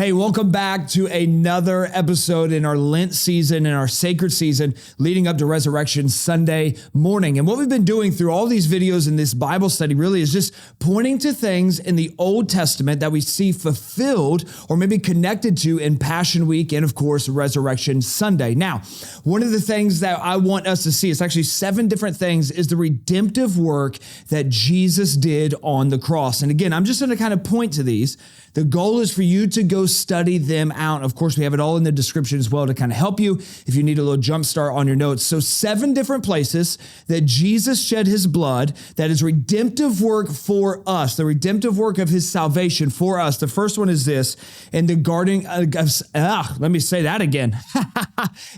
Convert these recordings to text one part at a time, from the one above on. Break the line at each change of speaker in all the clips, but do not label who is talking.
Hey, welcome back to another episode in our Lent season, in our sacred season, leading up to Resurrection Sunday morning. And what we've been doing through all these videos in this Bible study really is just pointing to things in the Old Testament that we see fulfilled or maybe connected to in Passion Week and, of course, Resurrection Sunday. Now, one of the things that I want us to see, it's actually 7 different things, is the redemptive work that Jesus did on the cross. And again, I'm just going to kind of point to these. The goal is for you to go study them out. Of course, we have it all in the description as well to kind of help you if you need a little jump start on your notes. So 7 different places that Jesus shed his blood, that is redemptive work for us, the redemptive work of his salvation for us. The first one is this, in the garden let me say that again.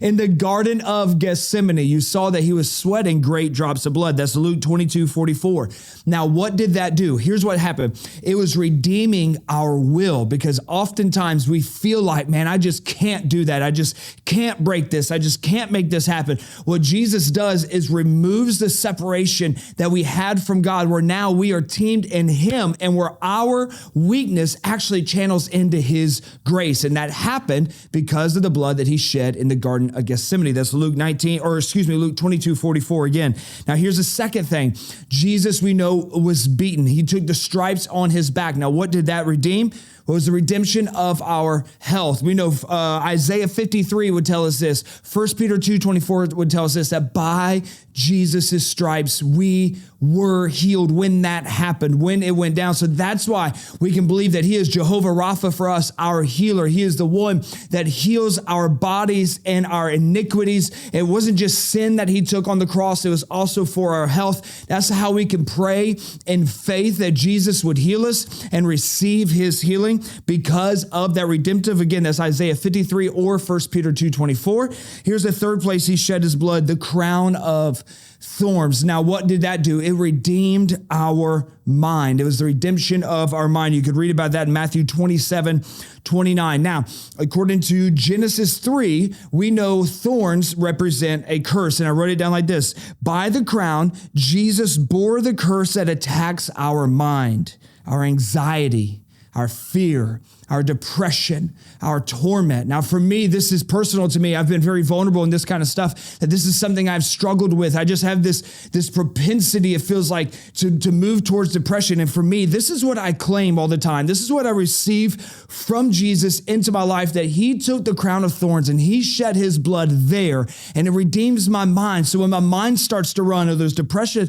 In the Garden of Gethsemane, you saw that he was sweating great drops of blood. That's Luke 22:44. Now, what did that do? Here's what happened. It was redeeming our will, because oftentimes we feel like, man, I just can't do that. I just can't break this. I just can't make this happen. What Jesus does is removes the separation that we had from God, where now we are teamed in him and where our weakness actually channels into his grace. And that happened because of the blood that he shed in the Garden of Gethsemane. That's Luke 22:44 again. Now here's the second thing. Jesus, we know, was beaten. He took the stripes on his back. Now what did that redeem? It was the redemption of our health. We know Isaiah 53 would tell us this. 1 Peter 2:24 would tell us this, that by Jesus' stripes we were healed when that happened, when it went down. So that's why we can believe that he is Jehovah Rapha for us, our healer. He is the one that heals our bodies and our iniquities. It wasn't just sin that he took on the cross. It was also for our health. That's how we can pray in faith that Jesus would heal us and receive his healing because of that redemptive. Again, that's Isaiah 53 or 1 Peter 2:24. Here's the third place he shed his blood, the crown of thorns. Now, what did that do? It redeemed our mind. It was the redemption of our mind. You could read about that in Matthew 27:29. Now, according to Genesis 3, we know thorns represent a curse. And I wrote it down like this. By the crown, Jesus bore the curse that attacks our mind, our anxiety, our fear, our depression, our torment. Now, for me, this is personal to me. I've been very vulnerable in this kind of stuff, that this is something I've struggled with. I just have this propensity, it feels like, to move towards depression. And for me, this is what I claim all the time. This is what I receive from Jesus into my life, that he took the crown of thorns and he shed his blood there, and it redeems my mind. So when my mind starts to run, or those depressive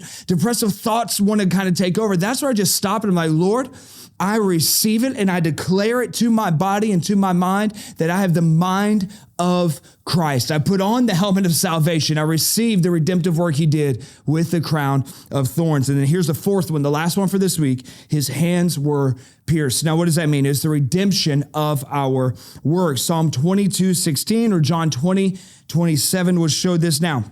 thoughts want to kind of take over, that's where I just stop and I'm like, Lord, I receive it and I declare it to my body and to my mind that I have the mind of Christ. I put on the helmet of salvation. I received the redemptive work he did with the crown of thorns. And then here's the fourth one, the last one for this week. His hands were pierced. Now, what does that mean? It's the redemption of our work. Psalm 22:16 or John 20:27 would show this. Now,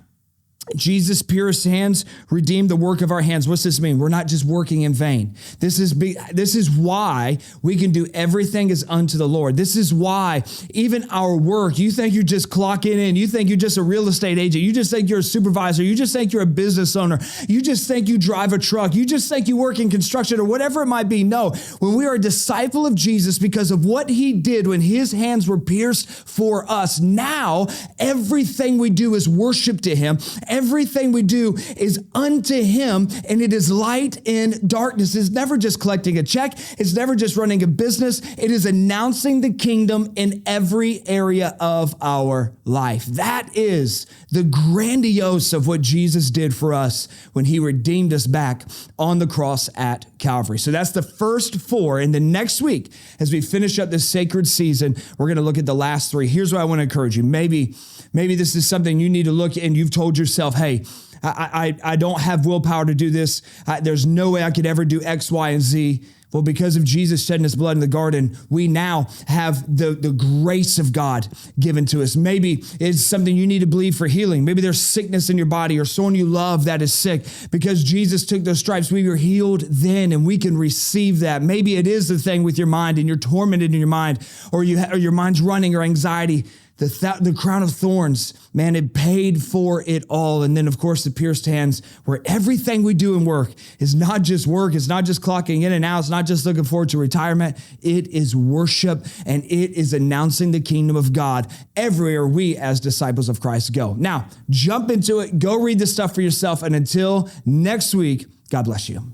Jesus' pierced hands redeemed the work of our hands. What's this mean? We're not just working in vain. This is why we can do everything as unto the Lord. This is why even our work, you think you're just clocking in. You think you're just a real estate agent. You just think you're a supervisor. You just think you're a business owner. You just think you drive a truck. You just think you work in construction or whatever it might be. No, when we are a disciple of Jesus because of what he did when his hands were pierced for us, now everything we do is worship to him. Everything we do is unto him, and it is light in darkness. It's never just collecting a check. It's never just running a business. It is announcing the kingdom in every area of our life. That is the grandiose of what Jesus did for us when he redeemed us back on the cross at Calvary. So that's the first 4. And then next week, as we finish up this sacred season, we're going to look at the last 3. Here's what I want to encourage you. Maybe this is something you need to look at, and you've told yourself, hey, I don't have willpower to do this. There's no way I could ever do X, Y, and Z. Well, because of Jesus shedding his blood in the garden, we now have the grace of God given to us. Maybe it's something you need to believe for healing. Maybe there's sickness in your body or someone you love that is sick. Because Jesus took those stripes, we were healed then, and we can receive that. Maybe it is the thing with your mind and you're tormented in your mind, or your mind's running, or anxiety. the crown of thorns, man, it paid for it all. And then, of course, the pierced hands, where everything we do in work is not just work. It's not just clocking in and out. It's not just looking forward to retirement. It is worship, and it is announcing the kingdom of God everywhere we as disciples of Christ go. Now, jump into it. Go read this stuff for yourself. And until next week, God bless you.